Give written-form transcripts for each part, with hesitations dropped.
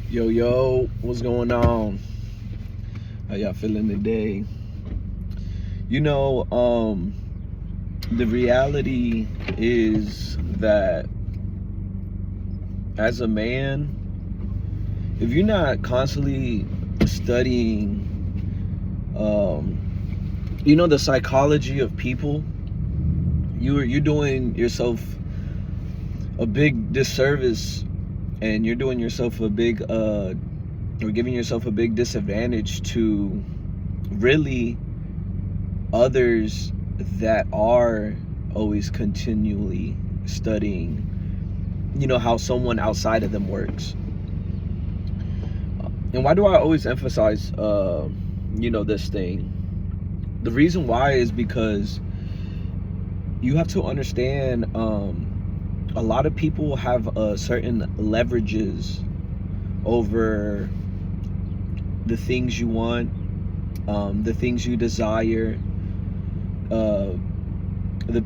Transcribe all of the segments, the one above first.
Yo, yo, what's going on? How y'all feeling today? You know, the reality is that as a man, if you're not constantly studying, the psychology of people, you're doing yourself a big disservice, and you're doing yourself a big, or giving yourself a big disadvantage to really others that are always continually studying, how someone outside of them works. And why do I always emphasize, this thing? The reason why is because you have to understand, a lot of people have certain leverages over the things you want, the things you desire, the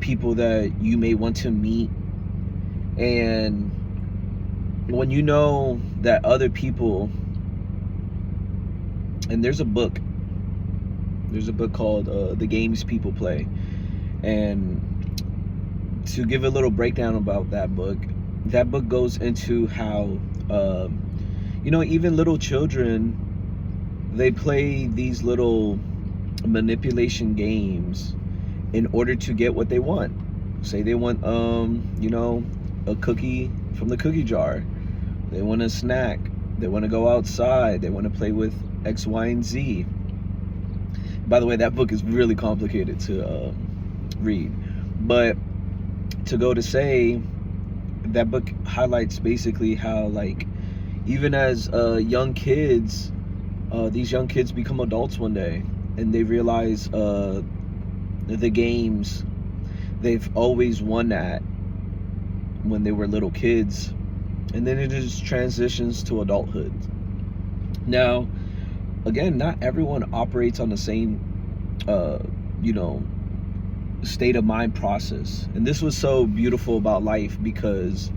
people that you may want to meet. And when you know that other people, and there's a book called The Games People Play, and to give a little breakdown about that book goes into how even little children, they play these little manipulation games in order to get what they want. Say they want a cookie from the cookie jar, they want a snack, they want to go outside, they want to play with X, Y, and Z. By the way, that book is really complicated to read, but to go to say, that book highlights basically how, like, even as young kids, these young kids become adults one day, and they realize the games they've always won at when they were little kids, and then it just transitions to adulthood. Now, again, not everyone operates on the same state of mind process. And this was so beautiful about life, because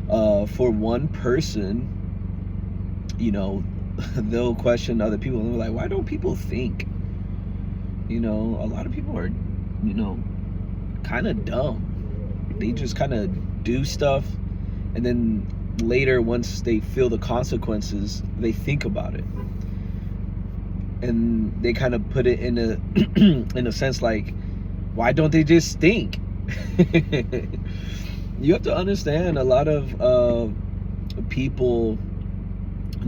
for one person, they'll question other people, and they're like, why don't people think? A lot of people are kind of dumb. They just kind of do stuff, and then later, once they feel the consequences, they think about it, and they kind of put it in a in a sense like, why don't they just think? You have to understand, a lot of people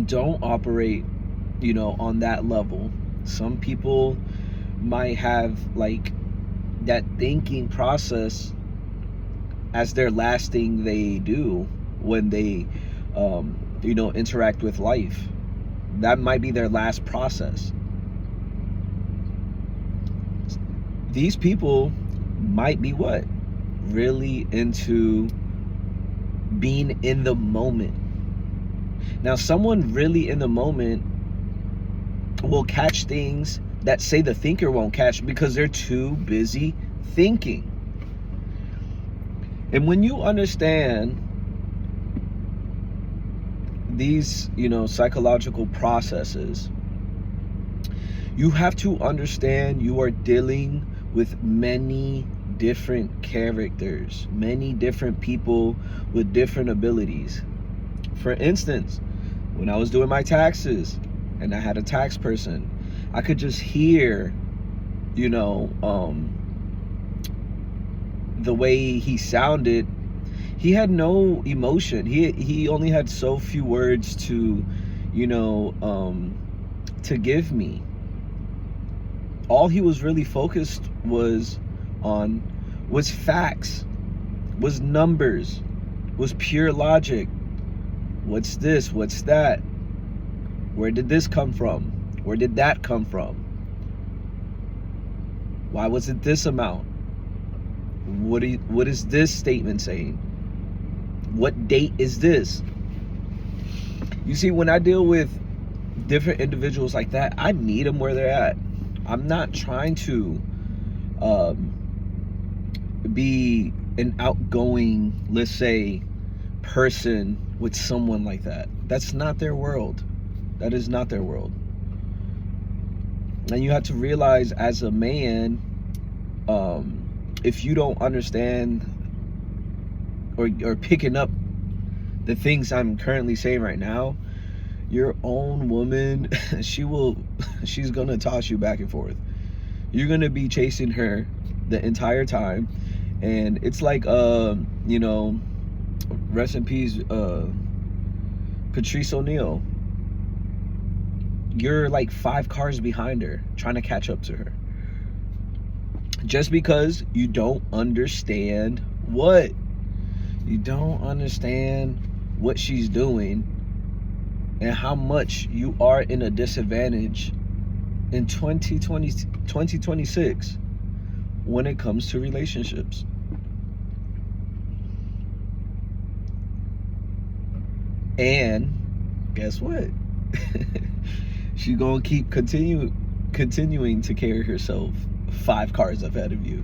don't operate on that level. Some people might have, like, that thinking process as their last thing they do when they interact with life. That might be their last process. These people might be what? Really into being in the moment. Now, someone really in the moment will catch things that, say, the thinker won't catch, because they're too busy thinking. And when you understand these, psychological processes, you have to understand you are dealing with many different characters, many different people with different abilities. For instance, when I was doing my taxes and I had a tax person, I could just hear, the way he sounded. He had no emotion. He only had so few words to give me. All he was really focused was facts, was numbers, was pure logic. What's this? What's that? Where did this come from? Where did that come from? Why was it this amount? What is this statement saying? What date is this? You see, when I deal with different individuals like that, I meet them where they're at. I'm not trying to be an outgoing, let's say, person with someone like that. That's not their world. That is not their world. And you have to realize as a man, if you don't understand or picking up the things I'm currently saying right now, your own woman, she's gonna toss you back and forth. You're gonna be chasing her the entire time. And it's like, you know, rest in peace, Patrice O'Neal. You're like 5 cars behind her, trying to catch up to her. Just because you don't understand what? You don't understand what she's doing and how much you are in a disadvantage in 2026 when it comes to relationships. And guess what? She's gonna keep continuing to carry herself 5 cars ahead of you.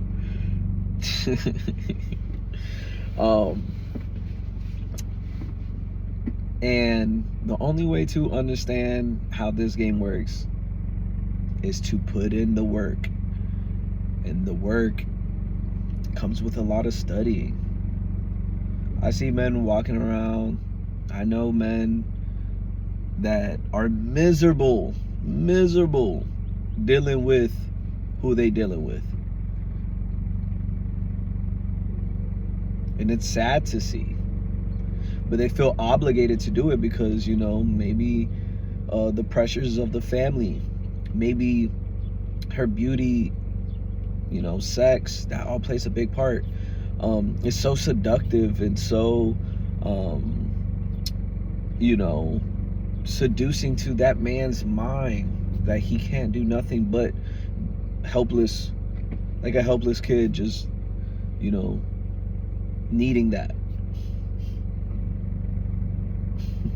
And the only way to understand how this game works is to put in the work. And the work comes with a lot of studying. I see men walking around. I know men that are miserable dealing with who they dealing with. And it's sad to see. But they feel obligated to do it because, you know, maybe the pressures of the family, maybe her beauty, you know, sex, that all plays a big part. It's so seductive and so, you know, seducing to that man's mind that he can't do nothing but helpless, like a helpless kid, just, you know, needing that.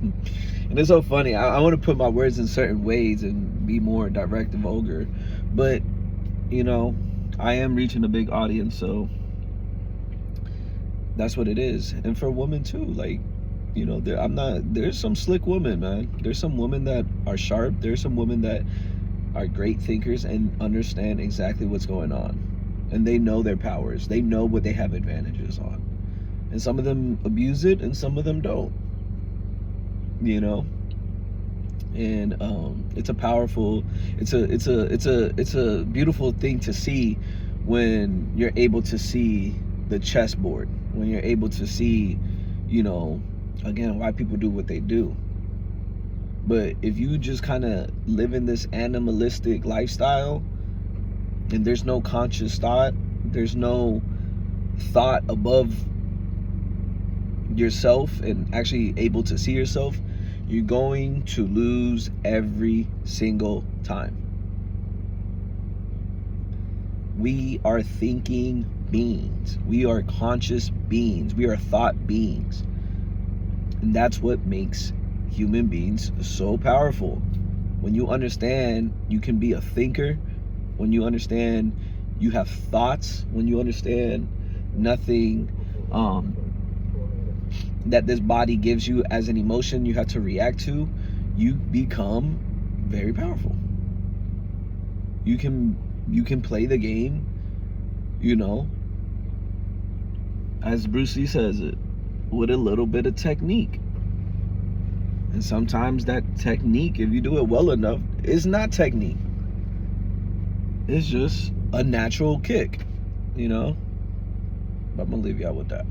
And it's so funny. I want to put my words in certain ways and be more direct and vulgar, but you know, I am reaching a big audience, so that's what it is. And for women too, like, you know, there's some slick women, man. There's some women that are sharp. There's some women that are great thinkers and understand exactly what's going on, and they know their powers. They know what they have advantages on, and some of them abuse it and some of them don't, you know. And it's a powerful, it's a beautiful thing to see when you're able to see the chessboard, when you're able to see, you know, again, why people do what they do. But if you just kind of live in this animalistic lifestyle and there's no conscious thought, there's no thought above yourself and actually able to see yourself, you're going to lose every single time. We are thinking beings. We are conscious beings. We are thought beings. And that's what makes human beings so powerful. When you understand you can be a thinker, when you understand you have thoughts, when you understand nothing that this body gives you as an emotion you have to react to, you become very powerful. You can play the game, you know, as Bruce Lee says it, with a little bit of technique. And sometimes that technique, if you do it well enough, is not technique. It's just a natural kick, you know. But I'm gonna leave y'all with that.